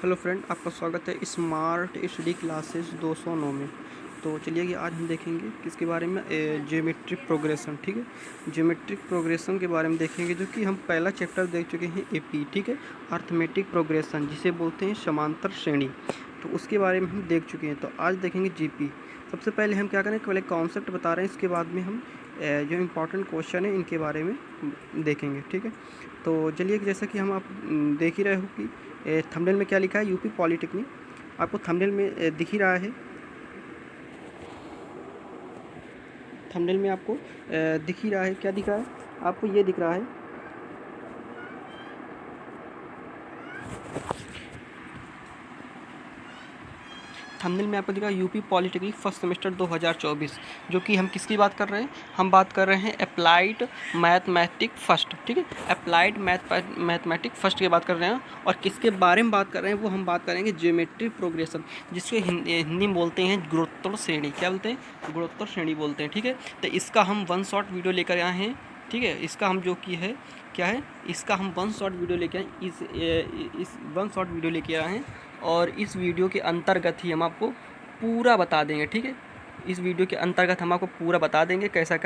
Hello friend, आपका स्वागत है स्मार्ट स्टडी क्लासेस 209 में। तो चलिए कि आज हम देखेंगे किसके बारे में, ज्योमेट्रिक प्रोग्रेशन। ठीक है, ज्योमेट्रिक प्रोग्रेशन के बारे में देखेंगे, जो कि हम पहला चैप्टर देख चुके हैं एपी। ठीक है, अर्थमेटिक प्रोग्रेशन जिसे बोलते हैं समांतर श्रेणी, तो उसके बारे में हम देख चुके हैं। तो आज देखेंगे जीपी। सबसे पहले हम क्या करें, पहले कॉन्सेप्ट बता रहे हैं, इसके बाद में हम जो इम्पोर्टेंट क्वेश्चन है इनके बारे में देखेंगे। ठीक है, तो चलिए जैसा कि हम आप देख ही रहे हो कि थंबनेल में क्या लिखा है, यूपी पॉलिटेक्निक। आपको थंबनेल में दिख ही रहा है, थंबनेल में आपको दिख ही रहा है। क्या दिख रहा है आपको? ये दिख रहा है, थंबनेल में आपको दिख रहा है यूपी पॉलिटेक्निक फर्स्ट सेमेस्टर 2024। जो कि हम किसकी बात कर रहे हैं? हम बात कर रहे हैं अप्लाइड मैथमेटिक फर्स्ट। ठीक है, अप्लाइड मैथमेटिक फर्स्ट की बात कर रहे हैं। और किसके बारे में बात कर रहे हैं वो हम बात करेंगे ज्योमेट्रिक प्रोग्रेशन, जिसको हिंदी में बोलते हैं गुणोत्तर श्रेणी। क्या बोलते हैं? गुणोत्तर श्रेणी बोलते हैं। ठीक है, तो इसका हम वन शॉट वीडियो लेकर आए हैं। ठीक है, इसका हम जो कि है क्या है, इसका हम वन शॉट वीडियो लेके आए, इस वन शॉट वीडियो लेके आए हैं। और इस वीडियो के अंतर्गत ही हम आपको पूरा बता देंगे। ठीक है, इस वीडियो के अंतर्गत हम आपको पूरा बता देंगे कैसे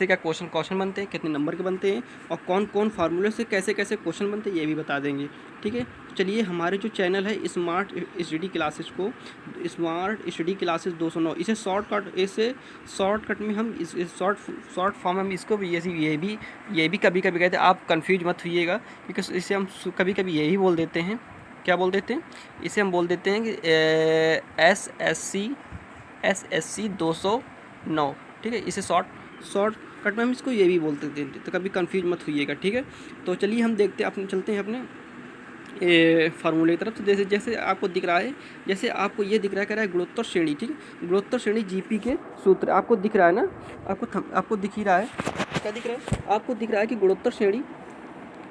क्या क्वेश्चन बनते हैं, कितने नंबर के बनते हैं, और कौन कौन फार्मूले से कैसे कैसे क्वेश्चन बनते हैं, ये भी बता देंगे। ठीक है, चलिए हमारे जो चैनल है स्मार्ट स्टडी क्लासेस को, स्मार्ट स्टडी क्लासेस 209, इसे शॉर्टकट में हम इस शॉर्ट फॉर्म में इसको भी ये भी कभी कभी कहते हैं। आप कंफ्यूज मत होइएगा, क्योंकि इसे हम कभी कभी यही बोल देते हैं। क्या बोल देते हैं? इसे हम बोल देते हैं कि एस एस सी 209। ठीक है, इसे शॉर्टकट में हम इसको ये भी बोलते थे, तो कभी कंफ्यूज मत होइएगा। ठीक है, तो चलिए हम देखते हैं, अपने चलते हैं अपने फार्मूले की तरफ। तो जैसे जैसे आपको दिख रहा है, जैसे आपको ये दिख रहा है, कह रहा है गुणोत्तर श्रेणी। ठीक है, गुणोत्तर श्रेणी जीपी के सूत्र आपको दिख रहा है ना, आपको दिख ही रहा है। क्या दिख रहा है आपको? दिख रहा है कि गुणोत्तर श्रेणी,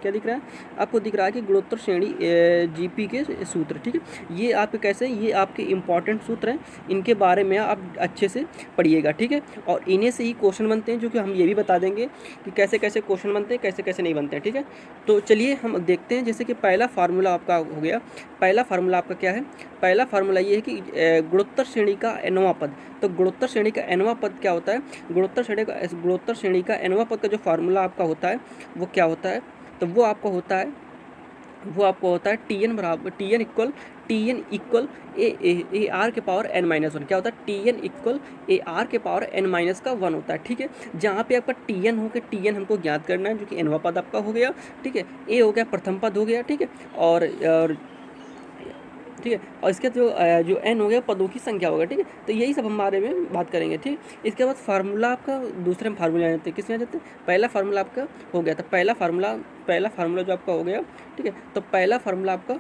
क्या दिख रहा है आपको? दिख रहा है कि गुणोत्तर श्रेणी जीपी के सूत्र। ठीक है, ये आपके कैसे, ये आपके इंपॉर्टेंट सूत्र हैं, इनके बारे में आप अच्छे से पढ़िएगा। ठीक है, और इन्हीं से ही क्वेश्चन बनते हैं, जो कि हम ये भी बता देंगे कि कैसे कैसे क्वेश्चन बनते हैं, कैसे कैसे नहीं बनते हैं। ठीक है, तो चलिए हम देखते हैं। जैसे कि पहला फार्मूला आपका हो गया। पहला फार्मूला आपका क्या है? पहला फार्मूला ये है कि गुणोत्तर श्रेणी का nवां पद। तो गुणोत्तर श्रेणी का nवां पद क्या होता है? गुणोत्तर श्रेणी का nवां पद का जो फार्मूला आपका होता है वो क्या होता है? तो वो आपको होता है T N equal A R के पावर एन माइनस वन। क्या होता है? T N equal A R के पावर एन माइनस का वन होता है। ठीक है, जहाँ पे आपका टी एन हो गया, टी एन हमको ज्ञात करना है, जो कि एनवा पद आपका हो गया। ठीक है, ए हो गया प्रथम पद हो गया। ठीक है, और ठीक है, और इसके जो एन हो गया पदों की संख्या होगा। ठीक है, तो यही सब हम बारे में बात करेंगे। ठीक, इसके बाद फार्मूला आपका दूसरे में फार्मूला आ जाते हैं। किसमें आ जाते हैं? पहला फार्मूला आपका हो गया था, पहला फार्मूला जो आपका हो गया। ठीक है, तो पहला फार्मूला आपका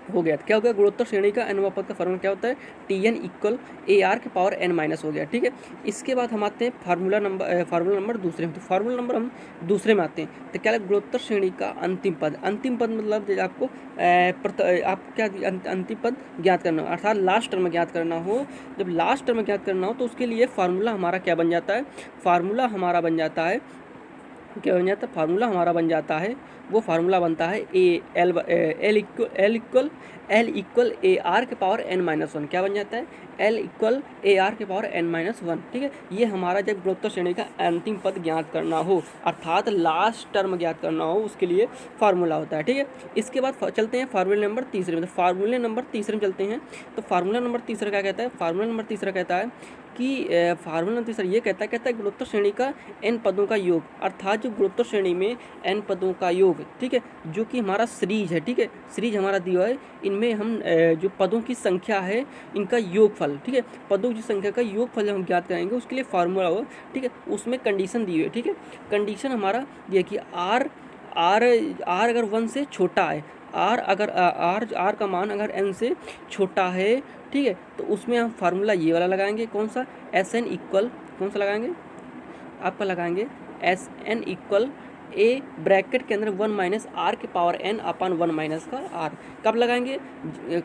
हो गया। क्या हो गया? गुणोत्तर श्रेणी का nवां पद का फार्मूला क्या होता है? T N equal A R के पावर एन माइनस हो गया। ठीक है, इसके बाद हम आते हैं फार्मूला नंबर दूसरे में। तो फार्मूला नंबर हम दूसरे में आते हैं। तो क्या है? गुणोत्तर श्रेणी का अंतिम पद मतलब आपको आप क्या अंतिम पद ज्ञात करना हो, अर्थात लास्ट टर्म ज्ञात करना हो। जब लास्ट टर्म ज्ञात करना हो तो उसके लिए फार्मूला हमारा क्या बन जाता है? फार्मूला हमारा बन जाता है, क्या बन जाता है? फार्मूला हमारा बन जाता है, वो फार्मूला बनता है एल इक्वल ए आर के पावर एन माइनस वन। क्या बन जाता है? एल इक्वल ए आर के पावर एन माइनस वन। ठीक है, ये हमारा जब गुणोत्तर श्रेणी का अंतिम पद ज्ञात करना हो, अर्थात लास्ट टर्म ज्ञात करना हो, उसके लिए फार्मूला होता है। ठीक है, इसके बाद चलते हैं फार्मूले नंबर तीसरे में। तो फार्मूले नंबर तीसरे में चलते हैं। तो फार्मूला नंबर तीसरा क्या कहता है? फार्मूला नंबर तीसरा कहता है कि फार्मूला नंबर तीसरा ये कहता है गुणोत्तर श्रेणी का एन पदों का योग, अर्थात जो गुणोत्तर श्रेणी में एन पदों का योग। ठीक है, जो कि हमारा सीरीज है। ठीक है, सीरीज हमारा दिया है, इनमें हम जो पदों की संख्या है इनका योगफल। ठीक है, पदों की संख्या का योगफल जब हम ज्ञात करेंगे उसके लिए फार्मूला हो। ठीक है, उसमें कंडीशन दी हुई है। ठीक है, कंडीशन हमारा ये कि आर अगर 1 से छोटा है, आर का मान अगर एन से छोटा है, ठीक है, तो उसमें हम फार्मूला ये वाला लगाएंगे। कौन सा? एस एन इक्वल, कौन सा लगाएंगे? आपका लगाएंगे S N equal A bracket के अंदर 1 माइनस आर के पावर एन अपान 1 माइनस का आर। कब लगाएंगे,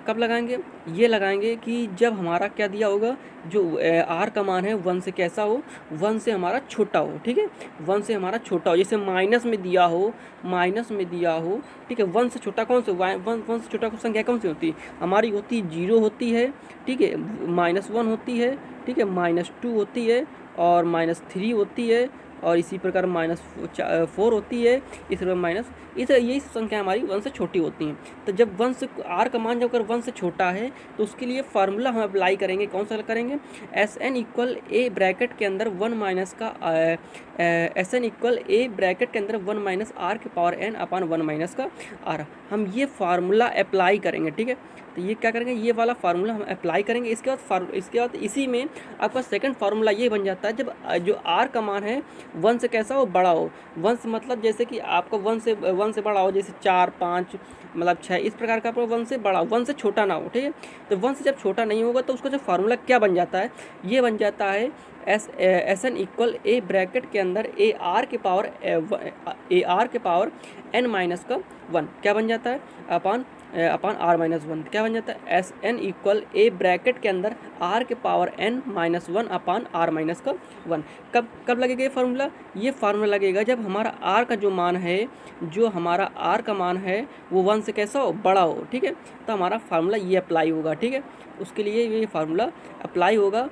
कब लगाएंगे, ये लगाएंगे कि जब हमारा क्या दिया होगा, जो आर का मान है 1 से कैसा हो, 1 से हमारा छोटा हो, ठीक है, 1 से हमारा छोटा हो, जैसे माइनस में दिया हो, माइनस में दिया हो, ठीक है, 1 से छोटा कौन से, 1 से छोटा संख्या कौन सी होती है हमारी, होती 0 होती है, ठीक है, -1 होती है, ठीक है, -2 होती है और -3 होती है और इसी प्रकार -4 होती है, इस माइनस इस यही संख्या हमारी 1 से छोटी होती हैं। तो जब 1 से आर का मान जब अगर 1 से छोटा है तो उसके लिए फार्मूला हम अप्लाई करेंगे, कौन सा करेंगे, S N equal A bracket के अंदर 1 माइनस का S N equal A bracket के अंदर 1 माइनस आर के पावर एन अपान 1 माइनस का आर, हम ये फार्मूला अप्लाई करेंगे, ठीक है। तो ये क्या करेंगे, ये वाला फार्मूला हम अप्लाई करेंगे। इसके बाद इसी में आपका सेकंड फार्मूला ये बन जाता है, जब जो आर का मान है 1 से कैसा हो, बड़ा हो, 1 से मतलब जैसे कि आपका 1 से बड़ा हो, जैसे 4 5 मतलब 6, इस प्रकार का आपका 1 से बड़ा, 1 से छोटा ना हो, ठीक है। तो 1 से जब छोटा नहीं होगा तो उसका जो फार्मूला क्या बन जाता है, ये बन जाता है S N equal A bracket के अंदर ए आर के पावर एन माइनस का 1 क्या बन जाता है, अपान आर माइनस 1 क्या बन जाता है, S N equal A bracket के अंदर आर के power N minus 1 upon R minus का 1। कब लगेगा ये फार्मूला, ये फार्मूला लगेगा जब हमारा आर का जो मान है, जो हमारा आर का मान है वो 1 से कैसा हो, बड़ा हो, ठीक है। तो हमारा फार्मूला ये अप्लाई होगा, ठीक है, उसके लिए ये फार्मूला अप्लाई होगा,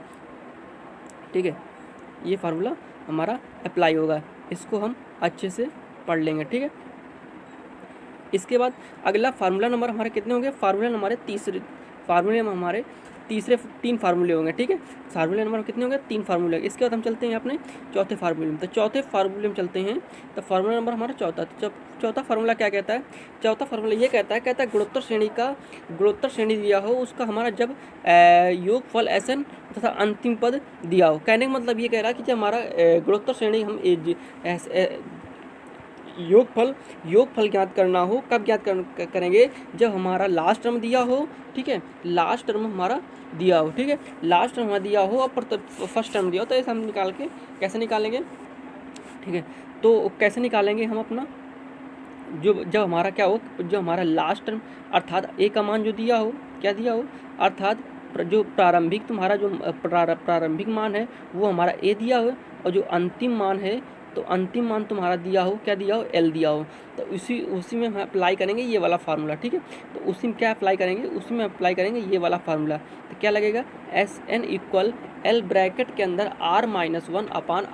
ठीक है, ये फार्मूला हमारा अप्लाई होगा, इसको हम अच्छे से पढ़ लेंगे, ठीक है। इसके बाद अगला फार्मूला नंबर हमारे कितने होंगे, फार्मूला हमारे तीसरे 3 फार्मूले होंगे, ठीक है। फार्मूले नंबर कितने होंगे, 3 फार्मूले। इसके बाद हम चलते हैं अपने चौथे फार्मूले में। तो चौथे फार्मूले में चलते हैं, तो फार्मूला नंबर हमारा चौथा। तो चौथा फार्मूला क्या कहता है, चौथा फार्मूला ये कहता है गुणोत्तर श्रेणी दिया हो, उसका हमारा जब योगफल एसएन तथा अंतिम पद दिया हो। कहने का मतलब ये कह रहा है कि जब हमारा गुणोत्तर श्रेणी हम योगफल ज्ञात करना हो, कब ज्ञात करेंगे, जब हमारा लास्ट टर्म दिया हो, ठीक है, लास्ट टर्म हमारा दिया हो, ठीक है, लास्ट टर्म हमारा दिया हो और फर्स्ट टर्म दिया हो, तो ऐसे हम निकाल के कैसे निकालेंगे, ठीक है। तो कैसे निकालेंगे हम अपना, जब हमारा क्या हो, जो हमारा लास्ट टर्म अर्थात ए का मान जो दिया हो, क्या दिया हो, अर्थात जो प्रारंभिक तुम्हारा जो प्रारंभिक मान है वो हमारा ए दिया हो, और जो अंतिम मान है तो अंतिम मान तुम्हारा दिया हो, क्या दिया हो, एल दिया हो। तो उसी में हम अप्लाई करेंगे ये वाला फार्मूला, ठीक है। तो उसी में क्या अप्लाई करेंगे, उसी में अप्लाई करेंगे ये वाला फार्मूला। तो क्या लगेगा, S N equal L bracket के अंदर R minus 1 upon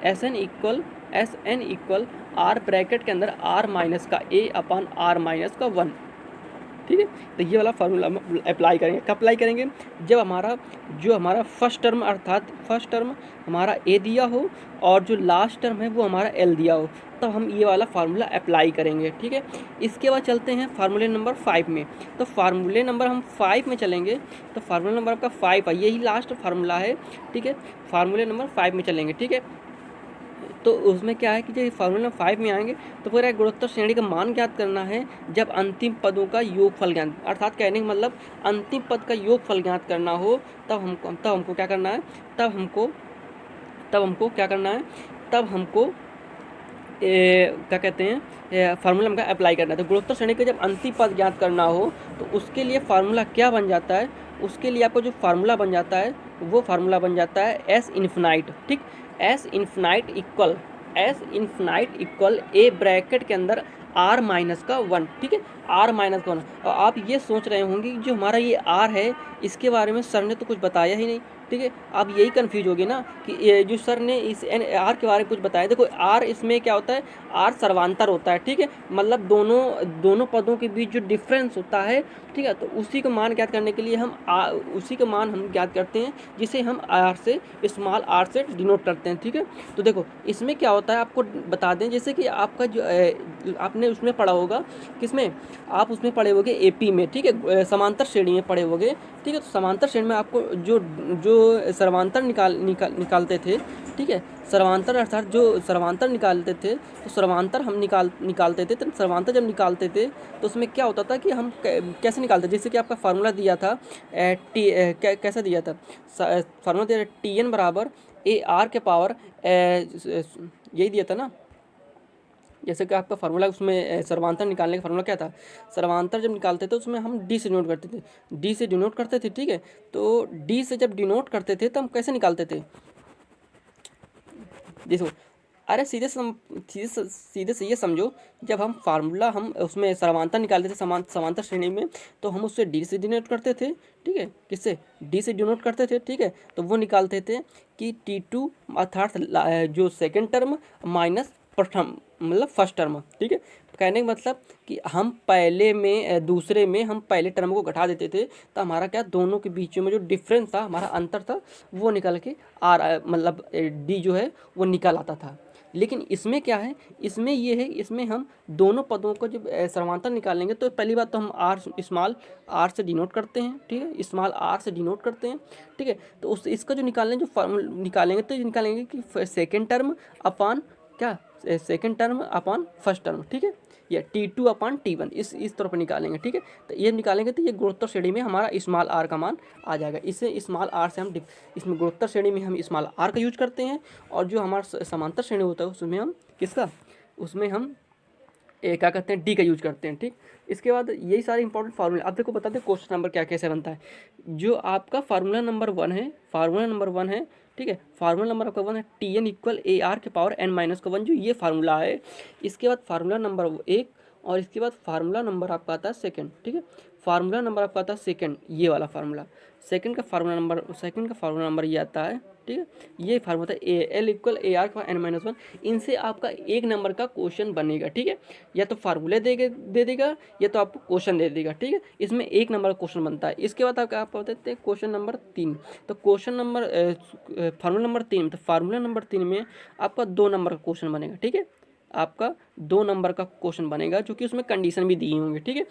S N equal R bracket के अंदर आर माइनस का ए अपान आर माइनस का 1, ठीक है। तो ये वाला फार्मूला अप्लाई करेंगे, कब अप्लाई करेंगे, जब हमारा फर्स्ट टर्म अर्थात फर्स्ट टर्म हमारा ए दिया हो और जो लास्ट टर्म है वो हमारा एल दिया हो, तब हम ये वाला फार्मूला अप्लाई करेंगे, ठीक है। इसके बाद चलते हैं फार्मूले नंबर 5 में। तो फार्मूले नंबर हम 5 में चलेंगे, तो फार्मूला नंबर आपका 5 है, यही लास्ट फार्मूला है, ठीक है। फार्मूले नंबर 5 में चलेंगे, ठीक है। तो उसमें क्या है कि जब फार्मूला नंबर 5 में आएंगे तो फिर गुणोत्तर श्रेणी का मान ज्ञात करना है जब अंतिम पदों का योगफल ज्ञात, अर्थात कहने का मतलब अंतिम पद का योगफल ज्ञात करना हो, तब हमको क्या करना है, तब हमको क्या कहते हैं, फार्मूला हमका अप्लाई करना है। तो गुणोत्तर श्रेणी का जब अंतिम पद ज्ञात करना हो तो उसके लिए फार्मूला क्या बन जाता है, उसके लिए आपको जो फार्मूला बन जाता है वो फार्मूला बन जाता है एस इन्फिनाइट, ठीक। S infinite equal A bracket के अंदर आर माइनस का 1, ठीक है, आर माइनस का 1। और आप ये सोच रहे होंगे कि जो हमारा ये आर है इसके बारे में सर ने तो कुछ बताया ही नहीं, ठीक है। आप यही कंफ्यूज होगे ना कि ये जो सर ने इस आर के बारे में कुछ बताया। देखो आर इसमें क्या होता है, आर सर्वांतर होता है, ठीक है, मतलब दोनों पदों के बीच जो डिफरेंस होता है, ठीक है। तो उसी का मान ज्ञात करने के लिए हम उसी का मान हम ज्ञात करते हैं जिसे हम आर से स्मॉल आर से डिनोट करते हैं, ठीक है। तो देखो इसमें क्या होता है आपको बता दें, जैसे कि आपका जो आपने उसमें पढ़ा होगा, किसमें आप उसमें पढ़े होगे एपी में, ठीक है, समांतर श्रेणी में पढ़े होगे, ठीक है। तो समांतर श्रेणी में आपको जो सर्वांतर निकालते थे, ठीक है, सर्वांतर अर्थात जो सर्वांतर निकालते थे, तो सर्वांतर हम निकालते थे। तो सर्वांतर जब निकालते थे तो उसमें क्या होता था कि हम कैसे निकालते, जैसे कि आपका फार्मूला दिया था कैसा दिया था, फार्मूला दिया था टी एन बराबर ए आर के पावर यही दिया था ना। जैसे कि आपका फार्मूला उसमें सर्वांतर निकालने का फार्मूला क्या था, सर्वांतर जब निकालते थे उसमें हम डी से डिनोट करते थे, डी से डिनोट करते थे, ठीक है। तो डी से जब डिनोट करते थे तो हम कैसे निकालते थे, देखो, अरे सीधे से ये समझो, जब हम फार्मूला हम उसमें सर्वांतर निकालते थे समांतर श्रेणी में, तो हम उससे डी से डिनोट करते थे, ठीक है, किससे, डी से डिनोट करते थे, ठीक है। तो वो निकालते थे कि T2 अर्थात जो सेकंड टर्म माइनस प्रथम मतलब फर्स्ट टर्म, ठीक है। कहने का मतलब कि हम पहले में दूसरे में हम पहले टर्म को घटा देते थे, तो हमारा क्या, दोनों के बीच में जो डिफरेंस था, हमारा अंतर था, वो निकल के मतलब डी जो है वो निकल आता था। लेकिन इसमें क्या है, इसमें ये है, इसमें हम दोनों पदों को जब समांतर निकालेंगे तो पहली बात तो हम आर स्मॉल आर से डिनोट करते हैं, ठीक है, स्मॉल आर से डिनोट करते हैं, ठीक है। तो उस इसका जो निकालने जो फॉर्मूला निकालेंगे तो निकालेंगे कि सेकेंड टर्म अपॉन क्या, second term upon first term, ठीक है, या T2 अपॉन T1 इस तरह पर निकालेंगे, ठीक है। तो ये निकालेंगे तो ये गुणोत्तर श्रेणी में हमारा स्मॉल आर का मान आ जाएगा। इससे स्मॉल आर से हम इसमें गुणोत्तर श्रेणी में हम स्मॉल आर का यूज करते हैं, और जो हमारा समांतर श्रेणी होता है उसमें हम किसका, उसमें हम क्या कहते हैं, डी का यूज करते हैं, ठीक। इसके बाद यही सारे इंपॉर्टेंट फार्मूले। अब देखो बता दें क्वेश्चन नंबर क्या कैसे बनता है। जो आपका फार्मूला नंबर 1 है, फार्मूला नंबर 1 है, ठीक है, फार्मूला नंबर आपका 1 है Tn इक्वल AR के पावर n-1, जो ये फार्मूला है। इसके बाद फार्मूला नंबर 1, और इसके बाद फार्मूला नंबर आपका आता है सेकंड, ठीक है, फार्मूला नंबर आपका आता है सेकंड, ये वाला फार्मूला, सेकंड का फार्मूला नंबर ये आता है, ठीक है। ये फार्मूला था L इक्वल AR का n-1। इनसे आपका एक नंबर का क्वेश्चन बनेगा, ठीक है, या तो फार्मूले दे देगा या तो आपको क्वेश्चन दे देगा, ठीक है। इसमें एक नंबर का क्वेश्चन बनता है। इसके बाद आप बताते हैं क्वेश्चन नंबर 3। तो क्वेश्चन नंबर फार्मूला नंबर 3, तो फार्मूला नंबर 3 में आपका 2 नंबर का क्वेश्चन बनेगा, ठीक है, आपका 2 नंबर का क्वेश्चन बनेगा, जो कि उसमें कंडीशन भी दिए होंगे, ठीक है,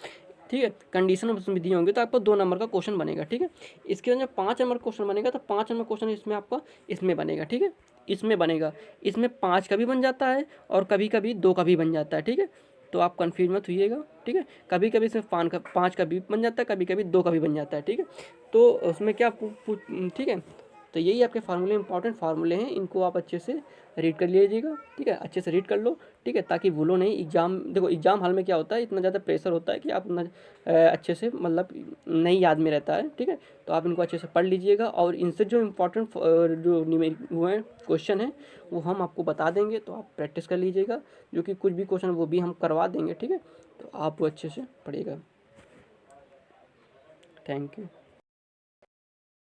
ठीक है, कंडीशन उसमें दिए होंगे, तो आपको 2 नंबर का क्वेश्चन बनेगा, ठीक है। इसके बाद जब 5 नंबर क्वेश्चन बनेगा तो 5 नंबर क्वेश्चन इसमें आपका इसमें बनेगा, ठीक है, इसमें बनेगा, इसमें 5 का भी बन जाता है और कभी कभी 2 का भी बन जाता है, ठीक है। तो आप कन्फ्यूज मत होइएगा, ठीक है, कभी कभी इसमें 5 का भी बन जाता है, कभी कभी 2 का भी बन जाता है, ठीक है। तो उसमें क्या ठीक है। तो यही आपके फार्मूले इंपॉर्टेंट फार्मूले हैं, इनको आप अच्छे से रीड कर लीजिएगा, ठीक है, अच्छे से रीड कर लो, ठीक है, ताकि भूलो नहीं। एग्जाम देखो, एग्जाम हॉल में क्या होता है, इतना ज़्यादा प्रेशर होता है कि आप अच्छे से मतलब नहीं याद में रहता है, ठीक है। तो आप इनको अच्छे से पढ़ लीजिएगा, और इनसे जो इम्पोर्टेंट जो न्यूमेरिक वो हैं क्वेश्चन हैं वो हम आपको बता देंगे, तो आप प्रैक्टिस कर लीजिएगा। जो कि कुछ भी क्वेश्चन वो भी हम करवा देंगे, ठीक है। तो आप वो अच्छे से पढ़िएगा। Thank you.